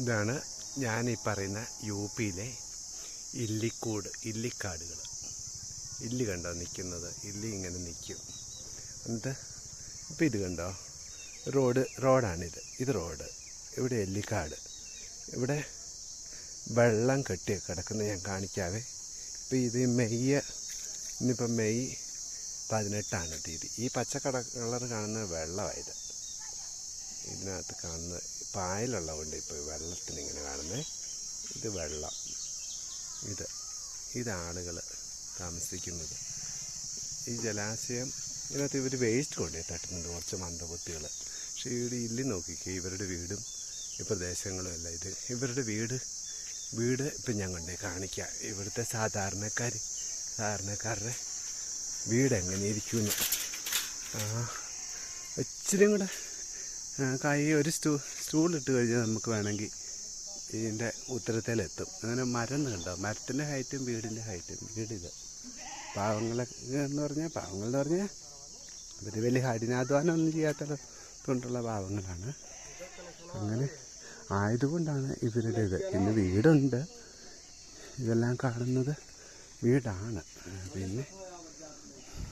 ഇതാണ് ഞാനീ പറയുന്ന യുപിയിലെ ഇല്ലിക്കാടുകൾ. ഇല്ലി കണ്ടോ നിൽക്കുന്നത്? ഇല്ലി ഇങ്ങനെ നിൽക്കും. എന്നിട്ട് ഇപ്പം ഇത് കണ്ടോ, റോഡാണിത്. ഇത് റോഡ്. ഇവിടെ ഇല്ലിക്കാട്. ഇവിടെ വെള്ളം കെട്ടി കിടക്കുന്നത് ഞാൻ കാണിക്കാവേ. ഇപ്പം ഇത് ഇന്നിപ്പം മെയ് 18 തീയതി. ഈ പച്ച കളർ കാണുന്ന വെള്ളമായത്. ഇതിനകത്ത് കാണുന്ന പായലുള്ളതുകൊണ്ട് ഇപ്പോൾ വെള്ളത്തിനിങ്ങനെ കാണുന്നത്. ഇത് വെള്ളം. ഇത് ആളുകൾ താമസിക്കുന്നത്. ഈ ജലാശയം ഇതിനകത്ത് ഇവർ വേസ്റ്റ് കൊണ്ടേ തട്ടുന്നുണ്ട്, കുറച്ച് മന്ദബുദ്ധികൾ. പക്ഷേ ഇവിടെ ഇല്ലി നോക്കിക്കേ, ഇവരുടെ വീടും ഈ പ്രദേശങ്ങളും എല്ലാം ഇവരുടെ വീട് ഇപ്പം ഞാൻ കൊണ്ടേ കാണിക്കാം. ഇവിടുത്തെ സാധാരണക്കാരുടെ വീട് എങ്ങനെ ഇരിക്കുമെന്ന്. ഇച്ചിരി കൂടെ ഒരു സ്റ്റൂളിട്ട് കഴിഞ്ഞാൽ നമുക്ക് വേണമെങ്കിൽ ഇതിൻ്റെ ഉത്തരത്തിലെത്തും. അങ്ങനെ മരം കണ്ടോ, മരത്തിൻ്റെ ഹൈറ്റും വീടിൻ്റെ ഹൈറ്റും. വീടിത് പാവങ്ങൾ എന്ന് പറഞ്ഞാൽ ഇവർ വലിയ കഠിനാധ്വാനം ഒന്നും ചെയ്യാത്തതുകൊണ്ടുള്ള പാവങ്ങളാണ്. അങ്ങനെ ആയതുകൊണ്ടാണ് ഇവരുടെ ഇത്. പിന്നെ വീടുണ്ട്, ഇതെല്ലാം കാണുന്നത് വീടാണ്. പിന്നെ